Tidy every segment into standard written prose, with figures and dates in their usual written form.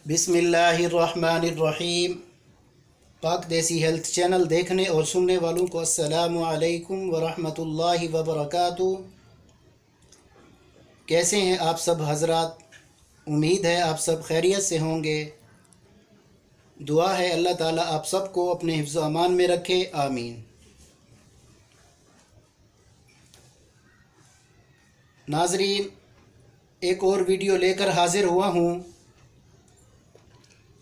بسم اللہ الرحمن الرحیم۔ پاک دیسی ہیلتھ چینل دیکھنے اور سننے والوں کو السلام علیکم ورحمۃ اللہ وبرکاتہ۔ کیسے ہیں آپ سب حضرات؟ امید ہے آپ سب خیریت سے ہوں گے۔ دعا ہے اللہ تعالیٰ آپ سب کو اپنے حفظ و امان میں رکھے، آمین۔ ناظرین، ایک اور ویڈیو لے کر حاضر ہوا ہوں۔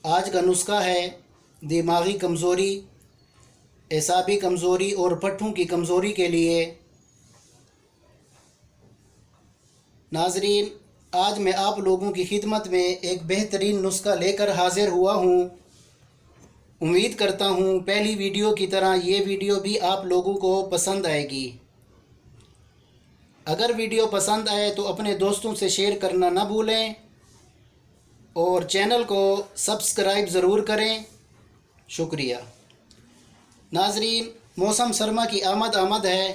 آج کا نسخہ ہے دماغی کمزوری، اعصابی کمزوری اور پٹھوں کی کمزوری کے لیے۔ ناظرین، آج میں آپ لوگوں کی خدمت میں ایک بہترین نسخہ لے کر حاضر ہوا ہوں۔ امید کرتا ہوں پہلی ویڈیو کی طرح یہ ویڈیو بھی آپ لوگوں کو پسند آئے گی۔ اگر ویڈیو پسند آئے تو اپنے دوستوں سے شیئر کرنا نہ بھولیں اور چینل کو سبسکرائب ضرور کریں۔ شکریہ۔ ناظرین، موسم سرما کی آمد ہے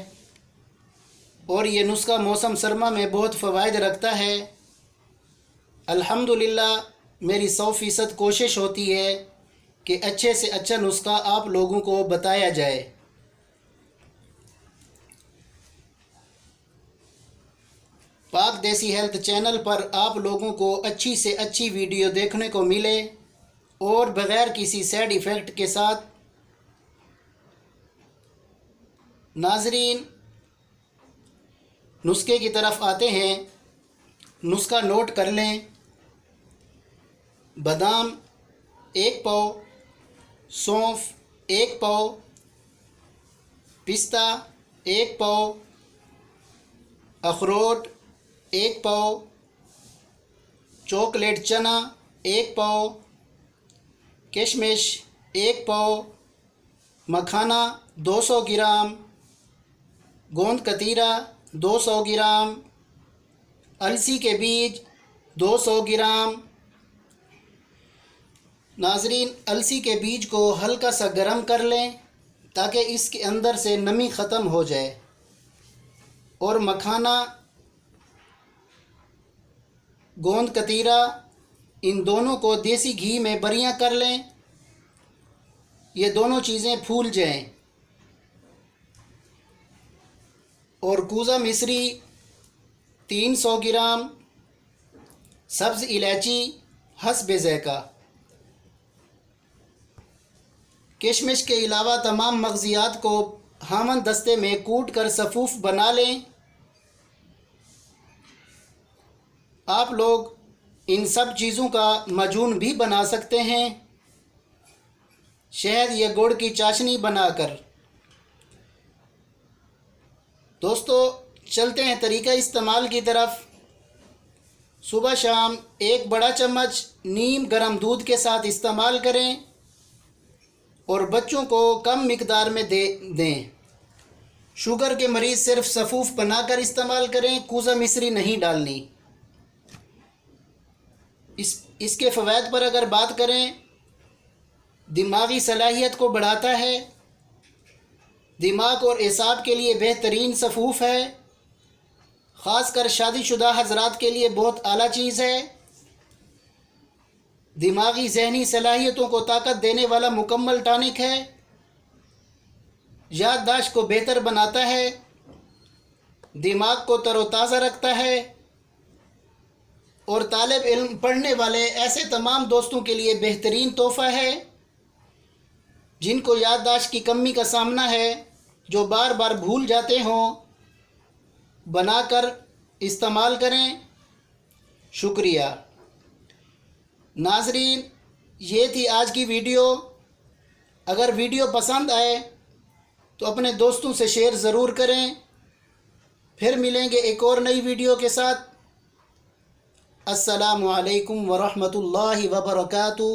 اور یہ نسخہ موسم سرما میں بہت فوائد رکھتا ہے۔ الحمدللہ میری 100% کوشش ہوتی ہے کہ اچھے سے اچھا نسخہ آپ لوگوں کو بتایا جائے۔ پاک دیسی ہیلتھ چینل پر آپ لوگوں کو اچھی سے اچھی ویڈیو دیکھنے کو ملے اور بغیر کسی سائیڈ ایفیکٹ کے ساتھ۔ ناظرین، نسخے کی طرف آتے ہیں۔ نسخہ نوٹ کر لیں۔ بادام 1 پاؤ، سونف 1 پاؤ، پستہ 1 پاؤ، اخروٹ 1 پاؤ، چاکلیٹ چنا 1 پاؤ، کشمش 1 پاؤ، مکھانا 200 گرام، گوند کتیرا 200 گرام، السی کے بیج 200 گرام۔ ناظرین، السی کے بیج کو ہلکا سا گرم کر لیں تاکہ اس کے اندر سے نمی ختم ہو جائے، اور مکھانا، گوند کتیرا، ان دونوں کو دیسی گھی میں بریاں کر لیں۔ یہ دونوں چیزیں پھول جائیں، اور کوزہ مصری 300 گرام، سبز الائچی حسب ذائقہ۔ کشمش کے علاوہ تمام مغزیات کو ہامن دستے میں کوٹ کر صفوف بنا لیں۔ آپ لوگ ان سب چیزوں کا معجون بھی بنا سکتے ہیں، شہد یا گڑ کی چاشنی بنا کر۔ دوستو، چلتے ہیں طریقہ استعمال کی طرف۔ صبح شام 1 بڑا چمچ نیم گرم دودھ کے ساتھ استعمال کریں اور بچوں کو کم مقدار میں دیں۔ شوگر کے مریض صرف صفوف بنا کر استعمال کریں، کوزہ مصری نہیں ڈالنی۔ اس کے فوائد پر اگر بات کریں، دماغی صلاحیت کو بڑھاتا ہے، دماغ اور اعصاب کے لیے بہترین صفوف ہے، خاص کر شادی شدہ حضرات کے لیے بہت اعلیٰ چیز ہے۔ دماغی ذہنی صلاحیتوں کو طاقت دینے والا مکمل ٹانک ہے، یادداشت کو بہتر بناتا ہے، دماغ کو تر و تازہ رکھتا ہے، اور طالب علم، پڑھنے والے ایسے تمام دوستوں کے لیے بہترین تحفہ ہے جن کو یادداشت کی کمی کا سامنا ہے، جو بار بار بھول جاتے ہوں۔ بنا کر استعمال کریں۔ شکریہ۔ ناظرین، یہ تھی آج کی ویڈیو۔ اگر ویڈیو پسند آئے تو اپنے دوستوں سے شیئر ضرور کریں۔ پھر ملیں گے ایک اور نئی ویڈیو کے ساتھ۔ السلام علیکم ورحمۃ اللہ وبرکاتہ۔